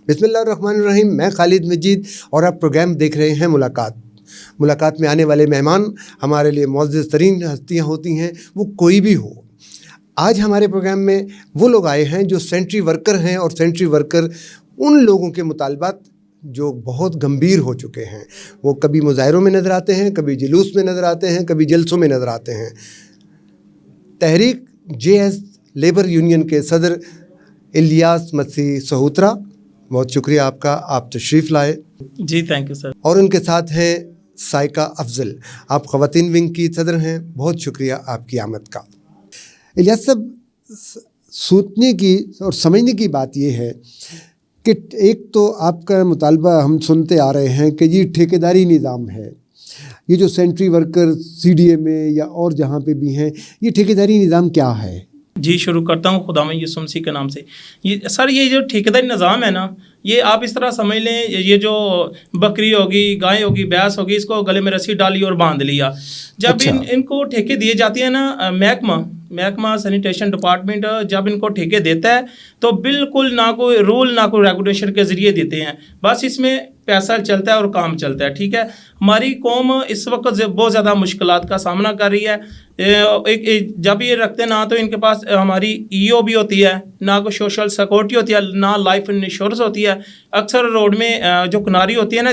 बिस्मिल्लाहिर्रहमानिर्रहीम। मैं खालिद मजीद और आप प्रोग्राम देख रहे हैं मुलाकात में आने वाले मेहमान हमारे लिए मुअज़्ज़ज़ तरीन हस्तियाँ होती हैं, वो कोई भी हो। आज हमारे प्रोग्राम में वो लोग आए हैं जो सेंट्री वर्कर हैं, और सेंट्री वर्कर उन लोगों के मुतालबात जो बहुत गंभीर हो चुके हैं। वो कभी मुजाहिरों में नज़र आते हैं, कभी जुलूस में नज़र आते हैं, कभी जलसों में नज़र आते हैं। तहरीक JS लेबर यूनियन के सदर इलियास मसीह सहोत्रा, बहुत शुक्रिया आपका, आप तशरीफ़ लाए। जी थैंक यू सर। और उनके साथ हैं साइका अफजल, आप ख़वातीन विंग की सदर हैं, बहुत शुक्रिया आपकी आमद का। इलियास साहब, सोचने की और समझने की बात यह है कि एक तो आपका मुतालबा हम सुनते आ रहे हैं कि ये ठेकेदारी निज़ाम है, ये जो सेंट्री वर्कर CDA में या और जहाँ पे भी हैं, ये ठेकेदारी निज़ाम क्या है? जी शुरू करता हूँ खुदा में यीशु मसीह के नाम से। ये सर, ये जो ठेकेदारी निज़ाम है ना, ये आप इस तरह समझ लें, ये जो बकरी होगी, गाय होगी, भैंस होगी, इसको गले में रस्सी डाली और बांध लिया। जब अच्छा। इनको ठेके दिए जाते हैं ना, महकमा सैनिटेशन डिपार्टमेंट जब इनको ठेके देता है तो बिल्कुल ना कोई रूल ना कोई रेगुलेशन के ज़रिए देते हैं, बस इसमें पैसा चलता है और काम चलता है। ठीक है, हमारी कौम इस वक्त बहुत ज़्यादा मुश्किलात का सामना कर रही है। जब ये रखते ना तो इनके पास हमारी EOB होती है, ना कोई सोशल सिक्योरिटी होती है, ना लाइफ इंश्योरेंस होती है। अक्सर रोड में जो किनारी होती है ना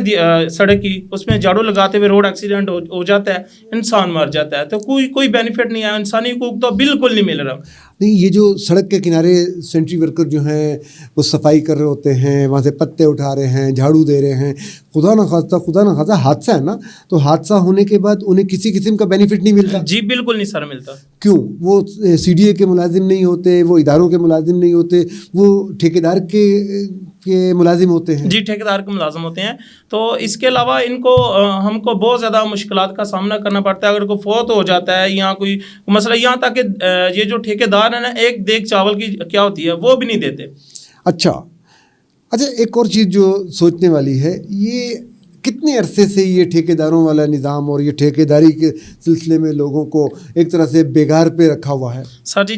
सड़क की, उसमें झाड़ू लगाते हुए रोड एक्सीडेंट हो जाता है, इंसान मर जाता है, तो कोई बेनिफिट नहीं है, इंसानी हकूक तो बिल्कुल नहीं मिल रहा। नहीं, ये जो सड़क के किनारे सेंट्री वर्कर जो हैं वो सफाई कर रहे होते हैं, वहाँ से पत्ते उठा रहे हैं, झाड़ू दे रहे हैं, खुदा ना खास्ता हादसा है ना, तो हादसा होने के बाद उन्हें किसी किस्म का बेनिफिट नहीं मिलता। जी बिल्कुल नहीं सर मिलता। क्यों? वो CDA के मुलाजिम नहीं होते, वो इदारों के मुलाजिम नहीं होते, वो ठेकेदार के मुलाजिम होते हैं। जी, ठेकेदार के मुलाजिम होते हैं। तो इसके अलावा इनको हमको बहुत ज़्यादा मुश्किलात का सामना करना पड़ता है। अगर कोई फौत हो जाता है या कोई मसला, यहाँ तक कि ये जो ठेकेदार है ना, एक देग चावल की क्या होती है वो भी नहीं देते। अच्छा, एक और चीज़ जो सोचने वाली है, ये कितने अरसे से ये ठेकेदारों वाला निज़ाम और ये ठेकेदारी के सिलसिले में लोगों को एक तरह से बेगार पे रखा हुआ है? सर जी,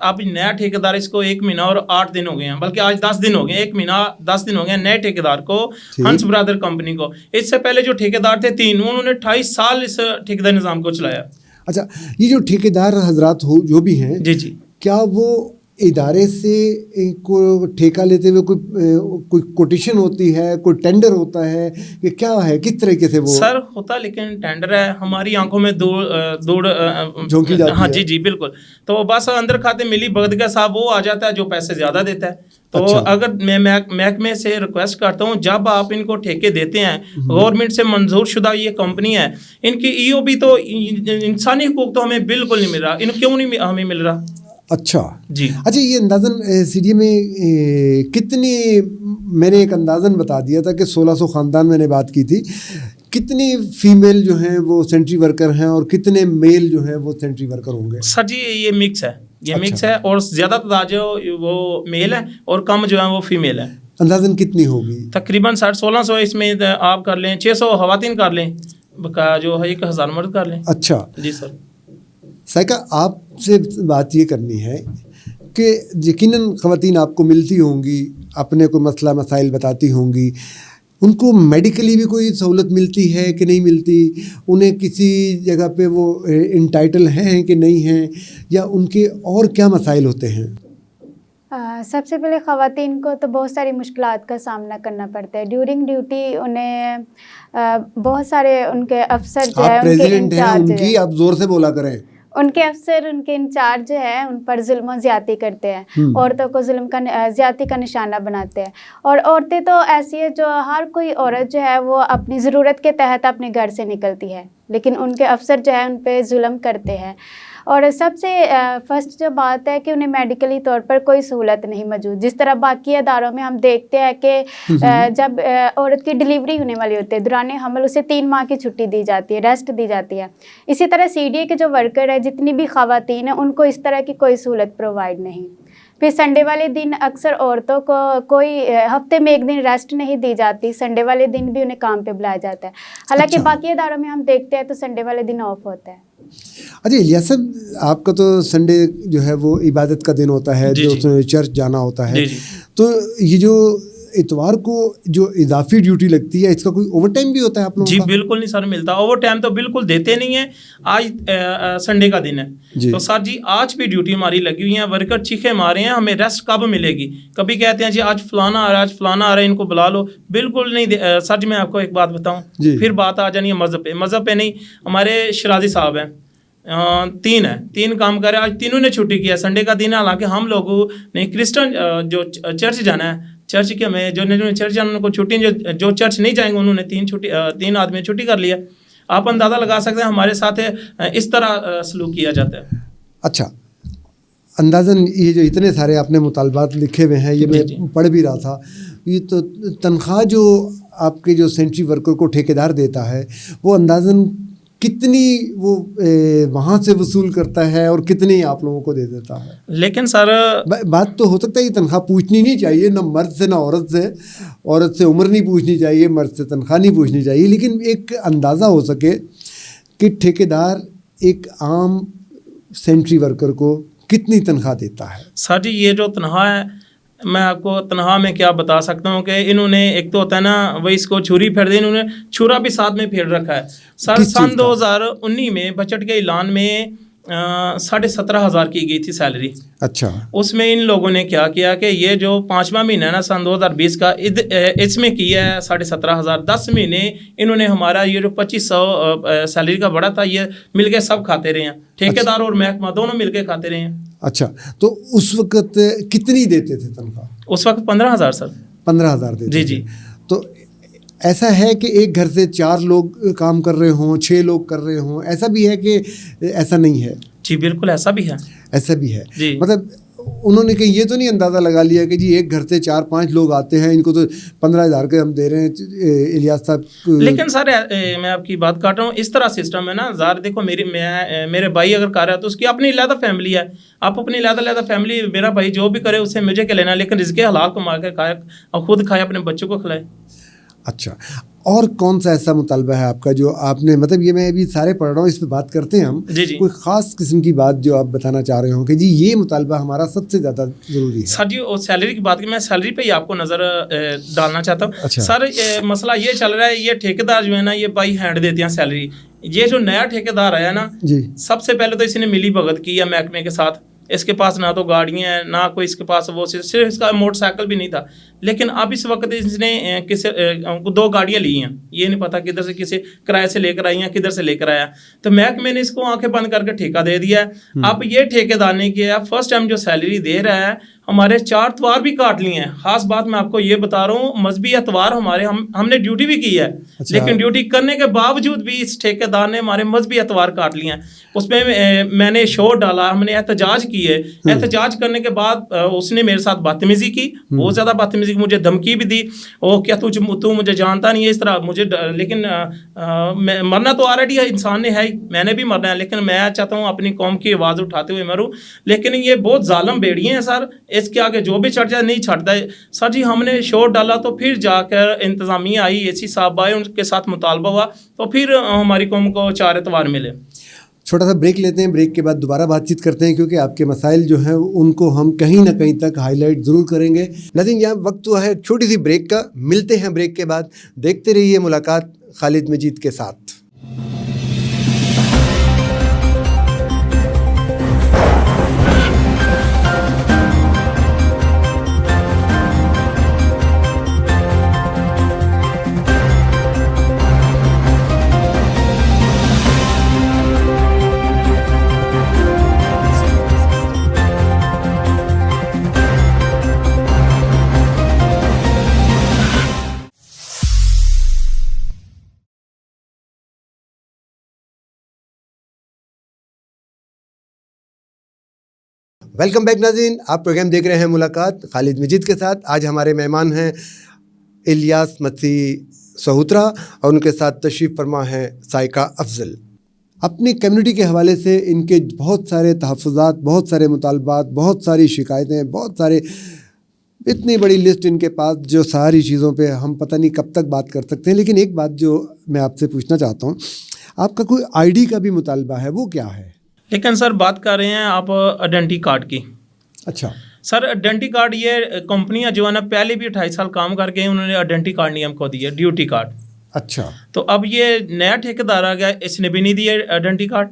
आप नया ठेकेदार, इसको 1 महीना और 8 दिन हो गए हैं, बल्कि आज 10 दिन हो गए, 1 महीना 10 दिन हो गए नए ठेकेदार को, हंस ब्रदर कंपनी को। इससे पहले जो ठेकेदार थे 3, उन्होंने 28 साल इस ठेकेदार निज़ाम को चलाया। अच्छा, ये जो ठेकेदार हजरात हो जो भी हैं, जी जी, क्या वो इदारे से इनको ठेका लेते हुए कोई कोटेशन होती है, कोई टेंडर होता है, कि क्या है, किस तरीके से वो? सर होता लेकिन टेंडर है, हमारी आंखों में दूर झोंकी जाती हाँ है। जी जी बिल्कुल। तो बस अंदर खाते मिली भगत का साहब वो आ जाता है जो पैसे ज़्यादा देता है। तो अच्छा। अगर मैं महकमे से रिक्वेस्ट करता हूँ, जब आप इनको ठेके देते हैं, गवर्नमेंट से मंजूर शुदा ये कंपनी है, इनकी EOB तो इंसानी हुकूक तो हमें बिल्कुल नहीं मिल रहा। इन क्यों नहीं हमें मिल रहा? अच्छा जी। अच्छा, ये अंदाज़न CDA में कितनी, मैंने एक अंदाज़न बता दिया था कि 1600 ख़ानदान मैंने बात की थी, कितनी फीमेल जो हैं वो सेंट्री वर्कर हैं और कितने मेल जो हैं वो सेंट्री वर्कर होंगे? सर जी, ये मिक्स है, अच्छा। मिक्स है, और ज़्यादा तादाद जो वो मेल है और कम जो है वो फीमेल है। अंदाज़न कितनी होगी? तकरीबन 1600। इसमें आप कर लें 600 ख़वातीन कर लें, जो है 1000 मर्द कर लें। अच्छा जी सर। साइका, आपसे बात ये करनी है कि यकीनन ख़वातीन आपको मिलती होंगी, अपने को मसला मसाइल बताती होंगी, उनको मेडिकली भी कोई सहूलत मिलती है कि नहीं मिलती? उन्हें किसी जगह पे वो इंटाइटल हैं कि नहीं हैं, या उनके और क्या मसाइल होते हैं? सबसे पहले ख़वातीन को तो बहुत सारी मुश्किलात का सामना करना पड़ता है। ड्यूरिंग ड्यूटी उन्हें बहुत सारे उनके अफसर जो है, उनके प्रेसिडेंट हैं इंचार्ज उनकी, आप ज़ोर से बोला करें। उनके अफसर, उनके इंचार्ज जो है, उन पर जुल्म और ज़्यादती करते हैं, औरतों को जुल्म का ज़्यादती का निशाना बनाते हैं। और औरतें तो ऐसी है जो हर कोई औरत जो है वो अपनी ज़रूरत के तहत अपने घर से निकलती है, लेकिन उनके अफसर जो है उन पर जुल्म करते हैं। और सबसे फर्स्ट जो बात है कि उन्हें मेडिकली तौर पर कोई सहूलत नहीं मौजूद। जिस तरह बाकी अदारों में हम देखते हैं कि जब औरत की डिलीवरी होने वाली होती है, दौरान हमल उसे 3 माह की छुट्टी दी जाती है, रेस्ट दी जाती है। इसी तरह CDA के जो वर्कर है, जितनी भी ख़वातीन हैं, उनको इस तरह की कोई सहूलत प्रोवाइड नहीं। फिर संडे वाले दिन अक्सर औरतों को कोई हफ्ते में 1 दिन रेस्ट नहीं दी जाती, संडे वाले दिन भी उन्हें काम पे बुलाया जाता है। हालांकि बाकी अदारों में हम देखते हैं तो संडे वाले दिन ऑफ होता है। अच्छा इलियास साहब, आपका तो संडे जो है वो इबादत का दिन होता है, जो उसमें चर्च जाना होता है, तो ये जो इतवार को जो इजाफी ड्यूटी लगती है, इसका कोई ओवर टाइम भी होता है आप लोगों जी का? बिल्कुल नहीं सर मिलता, ओवर टाइम तो बिल्कुल देते नहीं है। आज संडे का दिन जी। है तो सर जी आज भी ड्यूटी हमारी लगी हुई है, वर्कर चीखे मारे हैं हमें रेस्ट कब मिलेगी। कभी कहते हैं जी आज फलाना आ रहा है, आज फलाना आ रहा है, इनको बुला लो। बिल्कुल नहीं सर जी मैं आपको एक बात बताऊं, जी। फिर बात आ जानी है मज़हब पे। मज़हब पे नहीं, हमारे शराजी साहब हैं, तीन काम कर रहे हैं, आज तीनों ने छुट्टी किया, संडे का दिन है। हालांकि हम लोगों ने क्रिश्चियन जो चर्च जाना है, चर्च के में जो चर्च जाना उनको छुट्टी, जो चर्च नहीं जाएंगे उन्होंने तीन आदमी छुट्टी कर लिया। आप अंदाज़ा लगा सकते हैं हमारे साथ इस तरह सलूक किया जाता है। अच्छा, अंदाज़न ये जो इतने सारे आपने मुतालबात लिखे हुए हैं, ये जी, मैं जी। पढ़ भी रहा था, ये तो तनख्वाह जो आपके जो सेंट्री वर्कर को ठेकेदार देता है वो अंदाज़न कितनी वो वहाँ से वसूल करता है और कितनी आप लोगों को दे देता है? लेकिन सर बात तो हो सकता है ये तनख्वाह पूछनी नहीं चाहिए, ना मर्द से ना औरत से, औरत से उम्र नहीं पूछनी चाहिए, मर्द से तनख्वाह नहीं पूछनी चाहिए, लेकिन एक अंदाज़ा हो सके कि ठेकेदार एक आम सेंट्री वर्कर को कितनी तनख्वाह देता है। सर जी ये जो तनख्वाह है, मैं आपको तनख्वाह में क्या बता सकता हूँ कि इन्होंने एक तो होता है ना वही इसको छुरी फेर दी, इन्होंने छुरा भी साथ में फेर रखा है। सर किस चीज़ सन का? 2019 में बजट के ऐलान में 17,500 की गई थी सैलरी। अच्छा, उसमें इन लोगों ने क्या किया कि ये जो 5वां महीना है ना सन 2020 का, इसमें किया है 17,500। 10 महीने इन्होंने हमारा ये जो 2500 सैलरी का बढ़ा था ये मिलके सब खाते रहे हैं, ठेकेदार और महकमा दोनों मिलके खाते रहे हैं। अच्छा, तो उस वक्त कितनी देते थे तनख्वाह? उस वक्त 15,000 सर। 15,000 देते जी, थे। जी। तो ऐसा है कि एक घर से 4 लोग काम कर रहे हों, 6 लोग कर रहे हों, ऐसा भी है कि ऐसा नहीं है? जी बिल्कुल ऐसा भी है। ऐसा भी है जी। मतलब उन्होंने कहीं ये तो नहीं अंदाज़ा लगा लिया कि जी एक घर से 4-5 लोग आते हैं, इनको तो 15,000 के हम दे रहे हैं इलियास साहब। लेकिन सर मैं आपकी बात काट रहा हूँ, इस तरह सिस्टम है ना ज़ार, देखो मेरे भाई अगर कर रहा है तो उसकी अपनी अलग फैमिली है, आप अपनी अलग फैमिली, मेरा भाई जो भी करे उससे मुझे क्या लेना, लेकिन रिज़्क़े हलाल कमा के खाए और ख़ुद खाए, अपने बच्चों को खिलाए। अच्छा, और कौन सा ऐसा मुतालबा है आपका जो आपने, मतलब ये मैं अभी सारे पढ़ रहा हूँ, इस पे बात करते हैं हम। जी, जी। कोई ख़ास किस्म की बात जो आप बताना चाह रहे हो कि जी ये मुतालबा हमारा सबसे ज़्यादा ज़रूरी है? सर जी और सैलरी की बात की, मैं सैलरी पे ही आपको नज़र डालना चाहता हूँ। अच्छा। सर मसला ये चल रहा है, ये ठेकेदार जो है ना ये बाई हैंड देते हैं सैलरी। ये जो नया ठेकेदार आया ना जी, सबसे पहले तो इसने मिली भगत की है महकमे के साथ। इसके पास ना तो गाड़ियाँ हैं ना कोई इसके पास वो, सिर्फ इसका मोटरसाइकिल भी नहीं था। लेकिन अब इस वक्त इसने किसी 2 गाड़ियाँ ली हैं, ये नहीं पता किधर से किसी किराए से लेकर आई हैं, किधर से लेकर आया। तो महकमे ने इसको आंखें बंद करके ठेका दे दिया है। अब ये ठेकेदार ने किया, फर्स्ट टाइम जो सैलरी दे रहा है, हमारे 4 इतवार भी काट लिए हैं। खास बात मैं आपको ये बता रहा हूँ, मजहबी इतवार हमारे हमने ड्यूटी भी की है। अच्छा। लेकिन ड्यूटी करने के बावजूद भी इस ठेकेदार ने हमारे मजहबी इतवार काट लिए हैं। उसमें मैंने शोर डाला, हमने एहतजाज किए। एहतजाज करने के बाद उसने मेरे साथ बदतमीजी की, बहुत ज़्यादा बदतमीजी की, मुझे धमकी भी दी। ओ क्या तू मुझे जानता नहीं है, इस तरह मुझे लेकिन मरना तो ऑलरेडी इंसान ने है ही, मैंने भी मरना है, लेकिन मैं चाहता हूँ अपनी कौम की आवाज़ उठाते हुए मरूँ। लेकिन ये बहुत जालिम भेड़िए हैं सर, इसके आगे जो भी चढ़ जाए नहीं छटता है। सर जी हमने शोर डाला तो फिर जाकर इंतज़ामिया आई, एसी साहब आए, उनके साथ मुतालबा हुआ तो फिर हमारी कौम को 4 इतवार मिले। छोटा सा ब्रेक लेते हैं, ब्रेक के बाद दोबारा बातचीत करते हैं, क्योंकि आपके मसाइल जो हैं उनको हम कहीं ना कहीं तक हाईलाइट ज़रूर करेंगे। नाज़रीन, यहाँ वक्त हुआ है छोटी सी ब्रेक का, मिलते हैं ब्रेक के बाद। देखते रहिए मुलाकात खालिद मजीद के साथ। वेलकम बैक नाज़रीन, आप प्रोग्राम देख रहे हैं मुलाकात खालिद मजीद के साथ। आज हमारे मेहमान हैं इलियास मसीह सहुत्रा और उनके साथ तशरीफ़ फरमा हैं साइका अफजल। अपनी कम्युनिटी के हवाले से इनके बहुत सारे तहफ़्फ़ुज़ात, बहुत सारे मुतालबात, बहुत सारी शिकायतें, बहुत सारे, इतनी बड़ी लिस्ट इनके पास जो सारी चीज़ों पे हम पता नहीं कब तक बात कर सकते हैं। लेकिन एक बात जो मैं आपसे पूछना चाहता हूँ, आपका कोई आईडी का भी मुतालबा है, वो क्या है? लेकिन सर बात कर रहे हैं आप आइडेंटिटी कार्ड की। अच्छा। सर आइडेंटिटी कार्ड ये कंपनियां जो है ना पहले भी 28 साल काम करके उन्होंने आइडेंटिटी कार्ड नहीं हमको दिया, ड्यूटी कार्ड। अच्छा। तो अब ये नया ठेकेदार आ गया, इसने भी नहीं दिया आइडेंटिटी कार्ड।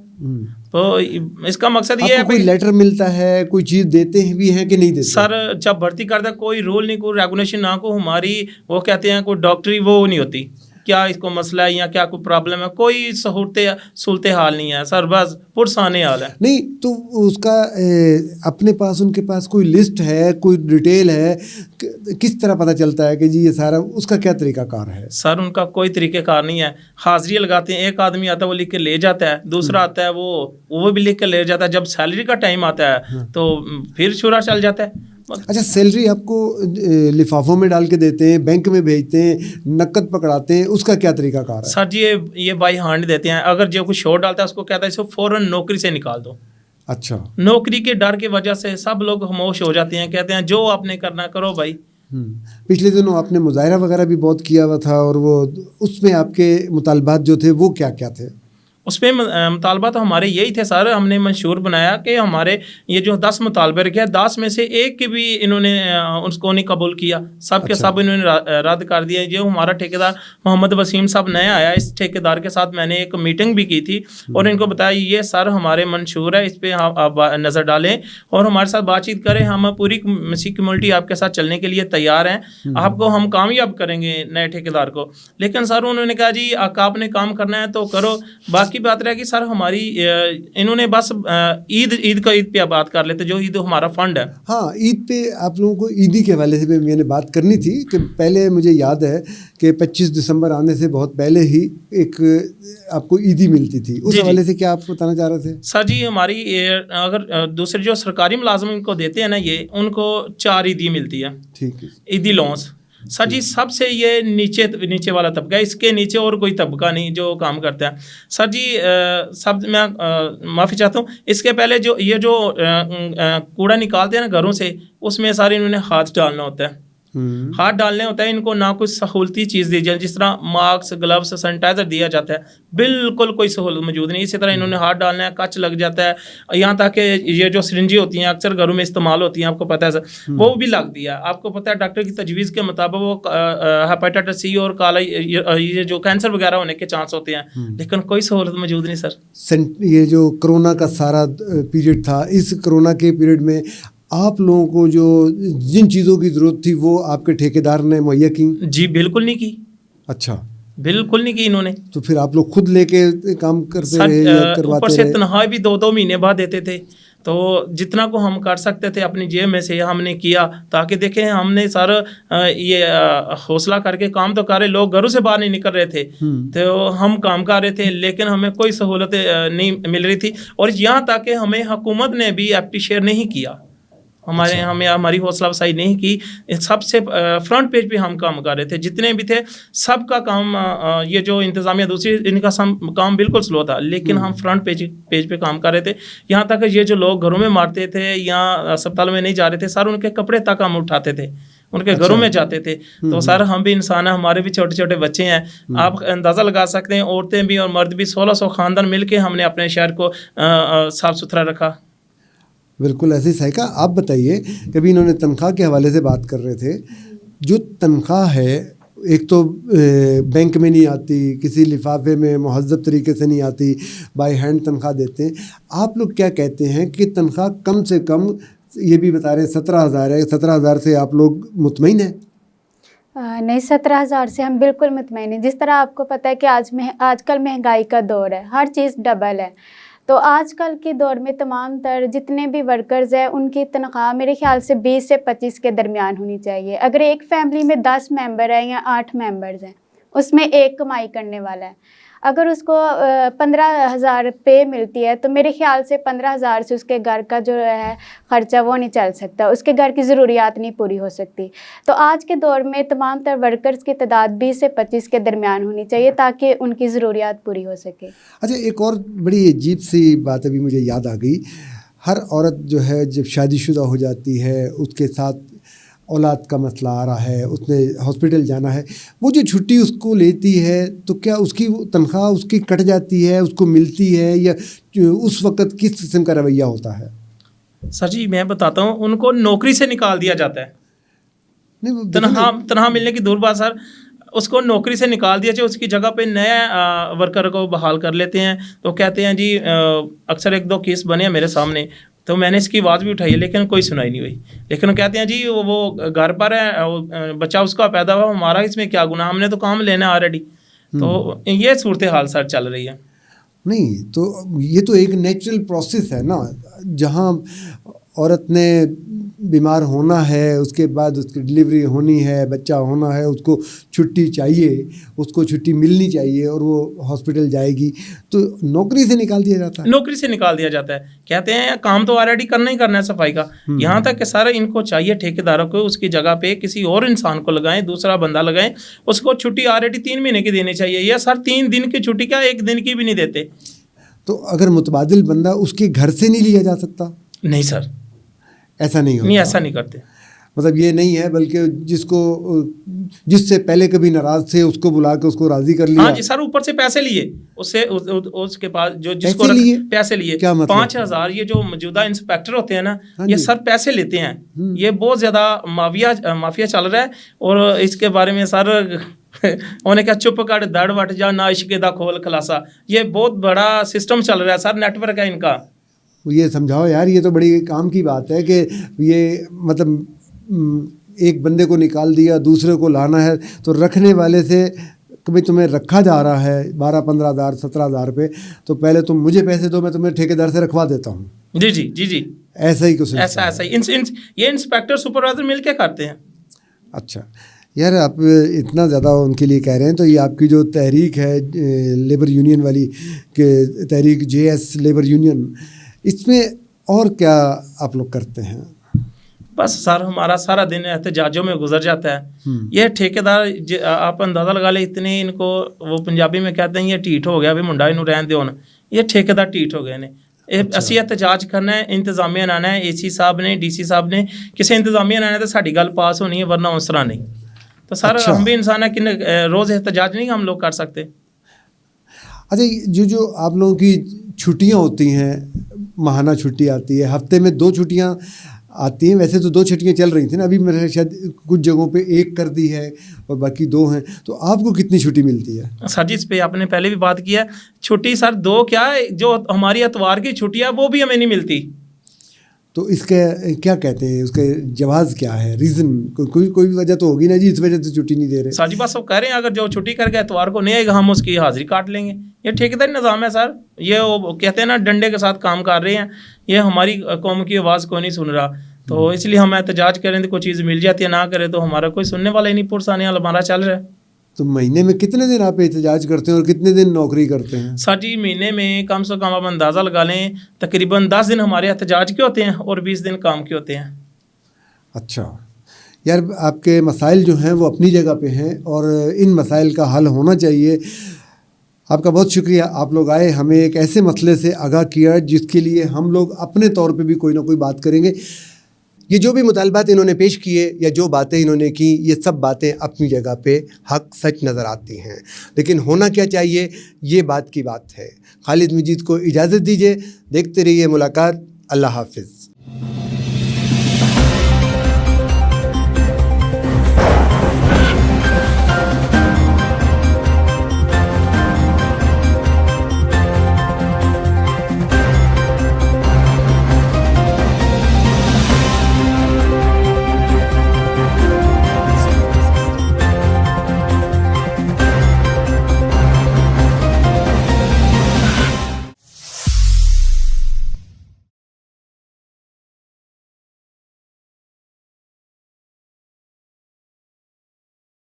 तो इसका मकसद ये है कोई लेटर मिलता है, कोई चीज देते हैं भी हैं कि नहीं देते? सर जब भर्ती करता कोई रूल नहीं, कोई रेगुलेशन ना को हमारी वो कहते हैं कोई डॉक्टरी वो नहीं होती, क्या इसको मसला है या क्या कोई प्रॉब्लम है, कोई सूरत हाल नहीं है सर, बस पुरसाने हाल है। नहीं तो उसका अपने पास उनके पास कोई लिस्ट है, कोई डिटेल है, किस तरह पता चलता है कि जी ये सारा, उसका क्या तरीकाकार है? सर उनका कोई तरीक़ाकार नहीं है, हाजिरी लगाते हैं, एक आदमी आता है वो लिख के ले जाता है, दूसरा आता है वो भी लिख के ले जाता है, जब सैलरी का टाइम आता है तो फिर शुरा चल जाता है। अच्छा, सैलरी आपको लिफाफों में डाल के देते हैं, बैंक में भेजते हैं, नकद पकड़ाते हैं, उसका क्या तरीकाकार है? सर जी ये बाई हैंड देते हैं, अगर जो कुछ शोर डालता है उसको कहता है इसको फ़ौरन नौकरी से निकाल दो। अच्छा। नौकरी के डर की वजह से सब लोग खामोश हो जाते हैं, कहते हैं जो आपने करना करो भाई। पिछले दिनों आपने मुजाहरा वगैरह भी बहुत किया हुआ था, और वो उसमें आपके मुतालबात जो थे वो क्या क्या थे? उसमें मुतालबा तो हमारे यही थे सर, हमने मंशूर बनाया कि हमारे ये जो 10 मुतालबे रखे हैं, 10 में से एक के भी इन्होंने उसको नहीं कबूल किया, सब के सब इन्होंने रद्द कर दिया। जो हमारा ठेकेदार मोहम्मद वसीम साहब नया आया, इस ठेकेदार के साथ मैंने एक मीटिंग भी की थी और इनको बताया ये सर हमारे मंशूर है, इस पर आप नज़र डालें और हमारे साथ बातचीत करें, हम पूरी मसीह कम्युनिटी आपके साथ चलने के लिए तैयार हैं, आपको हम कामयाब करेंगे नए ठेकेदार को। लेकिन सर उन्होंने कहा जी आपने काम करना है तो करो, बाकी बात रह कि सर हमारी इन्होंने बस ईद पे बात कर लेते, जो ईद हमारा फंड है। हाँ, ईद पे आप लोगों को ईदी के हवाले से भी मैंने बात करनी थी कि पहले मुझे याद है कि 25 दिसंबर आने से बहुत पहले ही एक आपको ईदी मिलती थी, उस हवाले से क्या आप बताना चाह रहे थे? सर जी हमारी अगर दूसरे जो सरकारी मुलाजिम इनको देते हैं ना, ये उनको 4 ईदी मिलती है, ठीक है, ईदी लॉन्स। सर जी सबसे ये नीचे वाला तबका है, इसके नीचे और कोई तबका नहीं जो काम करता है। सर जी सब मैं माफ़ी चाहता हूँ, इसके पहले जो ये जो कूड़ा निकालते हैं ना घरों से, उसमें सारे इन्होंने हाथ डालना होता है, हाथ डालने होता है, इनको ना कुछ सहूलती चीज़ दी जाए, जिस तरह मास्क, ग्लव्स, सैनिटाइजर दिया जाता है, बिल्कुल कोई सहूलत मौजूद नहीं। इसी तरह इन्होंने हाथ डालना है, कच लग जाता है, यहाँ तक कि ये जो सिरिंजी होती हैं अक्सर घरों में इस्तेमाल होती हैं, आपको पता है सर, वो भी लग दिया। आपको पता है डॉक्टर की तजवीज़ के मुताबिक वो हेपेटाइटिस सी और काला ये जो कैंसर वगैरह होने के चांस होते हैं, लेकिन कोई सहूलत मौजूद नहीं सर। ये जो कोरोना का सारा पीरियड था, इस कोरोना के पीरियड में आप लोगों को जो जिन चीज़ों की ज़रूरत थी वो आपके ठेकेदार ने मुहैया की? जी बिल्कुल नहीं की। अच्छा, बिल्कुल नहीं की इन्होंने। तो फिर आप लोग खुद लेके काम करते रहे या करवाते रहे? ऊपर से तनख्वाह भी 2-2 महीने बाद देते थे, तो जितना को हम कर सकते थे अपनी जेब में से हमने किया, ताकि देखें हमने सारा ये हौसला करके काम तो कर रहे, लोग घरों से बाहर नहीं निकल रहे थे, तो हम काम कर रहे थे, लेकिन हमें कोई सहूलत नहीं मिल रही थी। और यहाँ तक कि हमें हुकूमत ने भी अप्रिशिएट नहीं किया, हमें हमारी हौसला अफजाई नहीं की। सबसे फ्रंट पेज पे हम काम कर रहे थे, जितने भी थे सबका काम, ये जो इंतज़ामिया दूसरी इनका काम बिल्कुल स्लो था, लेकिन हम फ्रंट पेज पे काम कर रहे थे। यहाँ तक ये जो लोग घरों में मारते थे या अस्पताल में नहीं जा रहे थे, सर उनके कपड़े तक हम उठाते थे, उनके घरों में जाते थे। तो सर हम भी इंसान हैं, हमारे भी छोटे छोटे बच्चे हैं, आप अंदाज़ा लगा सकते हैं, औरतें भी और मर्द भी 1600 ख़ानदान मिल के हमने अपने शहर को साफ़ सुथरा रखा। बिल्कुल ऐसे ही सही। आप बताइए, कभी इन्होंने तनख्वाह के हवाले से बात कर रहे थे, जो तनख्वाह है एक तो बैंक में नहीं आती, किसी लिफाफे में महज़्ज़ब तरीके से नहीं आती, बाय हैंड तनख्वाह देते हैं। आप लोग क्या कहते हैं कि तनख्वाह कम से कम, ये भी बता रहे हैं 17,000 है, 17,000 से आप लोग मुतमईन हैं? नहीं, 17,000 से हम बिल्कुल मुतमईन हैं। जिस तरह आपको पता है कि आजकल महंगाई का दौर है, हर चीज़ डबल है, तो आजकल के दौर में तमाम तर जितने भी वर्कर्स हैं उनकी तनख्वाह मेरे ख्याल से 20 से 25 के दरमियान होनी चाहिए। अगर एक फैमिली में 10 मेंबर हैं या 8 मेंबर्स हैं, उसमें एक कमाई करने वाला है, अगर उसको 15,000 पे मिलती है तो मेरे ख्याल से 15,000 से उसके घर का जो है ख़र्चा वो नहीं चल सकता, उसके घर की ज़रूरियात नहीं पूरी हो सकती। तो आज के दौर में तमाम तर वर्कर्स की तादाद 20 से 25 के दरमियान होनी चाहिए ताकि उनकी ज़रूरियात पूरी हो सके। अच्छा, एक और बड़ी अजीब सी बात अभी मुझे याद आ गई। हर औरत जो है जब शादीशुदा हो जाती है, उसके साथ औलाद का मसला आ रहा है, उसने हॉस्पिटल जाना है, वो जो छुट्टी उसको लेती है तो क्या उसकी तनख्वाह उसकी कट जाती है, उसको मिलती है, या उस वक़्त किस किस्म का रवैया होता है? सर जी मैं बताता हूँ, उनको नौकरी से निकाल दिया जाता है। नहीं वो देखो ना, तनहा मिलने की दूर बात सर, उसको नौकरी से निकाल दिया जाए, उसकी जगह पे नया वर्कर को बहाल कर लेते हैं। तो कहते हैं जी अक्सर 1-2 केस बने हैं मेरे सामने, तो मैंने इसकी आवाज़ भी उठाई है लेकिन कोई सुनाई नहीं हुई। लेकिन वो कहते हैं जी वो घर पर है, वो बच्चा उसका पैदा हुआ, हमारा इसमें क्या गुनाह, हमने तो काम लेना ऑलरेडी। तो ये सूरत हाल सर चल रही है। नहीं तो ये तो एक नेचुरल प्रोसेस है ना, जहाँ औरत ने बीमार होना है, उसके बाद उसकी डिलीवरी होनी है, बच्चा होना है, उसको छुट्टी चाहिए, उसको छुट्टी मिलनी चाहिए और वो हॉस्पिटल जाएगी, तो नौकरी से निकाल दिया जाता है। नौकरी से निकाल दिया जाता है। कहते हैं काम तो ऑलरेडी करना ही करना है सफाई का, यहाँ तक कि सारा इनको चाहिए ठेकेदारों को उसकी जगह पे किसी और इंसान को लगाएं, दूसरा बंदा लगाएं, उसको छुट्टी ऑलरेडी 3 महीने की देनी चाहिए। या सर 3 दिन की छुट्टी क्या 1 दिन की भी नहीं देते। तो अगर मुतबादिल बंदा उसके घर से नहीं लिया जा सकता? नहीं सर, ऐसा नहीं होता। नहीं ऐसा नहीं करते। मतलब ये नहीं है, बल्कि जिससे पहले कभी नाराज थे उसको बुला के उसको राजी कर लिया। हाँ जी सर, ऊपर से पैसे लिए उससे, उसके पास जो जिसको पैसे लिए? पैसे लिए क्या मतलब? 5,000। ये जो मौजूदा इंस्पेक्टर होते हैं ना, हाँ ये जी। सर पैसे लेते हैं। ये बहुत ज़्यादा माफिया चल रहा है। और इसके बारे में सर उन्होंने कहा चुप कर दड़ वट जा ना इश्क़ दा खोल खलासा, ये बहुत बड़ा सिस्टम चल रहा है सर, नेटवर्क है इनका। ये समझाओ यार, ये तो बड़ी काम की बात है कि ये मतलब एक बंदे को निकाल दिया, दूसरे को लाना है, तो रखने वाले से कभी तुम्हें रखा जा रहा है 12-15 हज़ार 17 हज़ार पे, तो पहले तुम मुझे पैसे दो, मैं तुम्हें ठेकेदार से रखवा देता हूँ। जी जी जी जी, ऐसा ही कुछ ऐसा ही ये इंस्पेक्टर सुपरवाइजर मिल के करते हैं। अच्छा यार, आप इतना ज़्यादा उनके लिए कह रहे हैं, तो ये आपकी जो तहरीक है लेबर यूनियन वाली के तहरीक JS लेबर यूनियन, इसमें और क्या आप लोग करते हैं? बस सर हमारा सारा दिन एहतजाजों में गुजर जाता है। ये ठेकेदार आप अंदाज़ा लगा ले, इतने इनको वो पंजाबी में कहते हैं ये ढीठ हो गया भी मुंडा इनू रहन दो, ये ठेकेदार ढीठ हो गए ने। ਅਸੀਂ एहतजाज करना है, इंतजामिया ने आना है, AC साहब ने DC साहब ने, किसी इंतजामिया ने आना है तो साड़ी गल पास होनी है, वरना उस तरह नहीं। तो सर अच्छा। हम भी इंसान है कि रोज़ एहतजाज नहीं हम लोग कर सकते। अच्छा, जो आप लोगों की छुट्टियां होती हैं, माहाना छुट्टी आती है, हफ्ते में 2 छुट्टियां आती हैं, वैसे तो 2 छुट्टियां चल रही थी ना, अभी मेरे शायद कुछ जगहों पे 1 कर दी है और बाकी 2 हैं, तो आपको कितनी छुट्टी मिलती है? सर जी इस पे आपने पहले भी बात किया, छुट्टी सर 2 क्या, जो हमारी एतवार की छुट्टी है वो भी हमें नहीं मिलती। तो इसके क्या कहते हैं, उसके जवाब क्या है, रीज़न? कोई वजह तो होगी ना जी, इस वजह से छुट्टी नहीं दे रहे। सर जी बस वो कह रहे हैं अगर जो छुट्टी करके एतवार को नहीं आएगा हम उसकी हाजिरी काट लेंगे। ये ठेकेदारी निज़ाम है सर, ये वो कहते हैं ना डंडे के साथ काम कर रहे हैं, ये हमारी कौम की आवाज़ को नहीं सुन रहा। तो इसलिए हम एहतजाज करें तो कोई चीज़ मिल जाती है, ना करें तो हमारा कोई सुनने वाला ही नहीं, पुरसाने वाला हमारा चल रहा है। तो महीने में कितने दिन आप एहतजाज करते हैं और कितने दिन नौकरी करते हैं? सर जी महीने में कम से कम आप अंदाज़ा लगा लें तकरीबन 10 दिन हमारे एहतजाज के होते हैं और 20 दिन काम के होते हैं। अच्छा यार, आपके मसाइल जो हैं वो अपनी जगह पे हैं और इन मसाइल का हल होना चाहिए। आपका बहुत शुक्रिया, आप लोग आए, हमें एक ऐसे मसले से आगाह किया जिसके लिए हम लोग अपने तौर पे भी कोई ना कोई बात करेंगे। ये जो भी मुतालबात इन्होंने पेश किए या जो बातें इन्होंने की, ये सब बातें अपनी जगह पे हक सच नज़र आती हैं, लेकिन होना क्या चाहिए ये बात की बात है। खालिद मजीद को इजाज़त दीजिए, देखते रहिए मुलाकात। अल्लाह हाफिज़।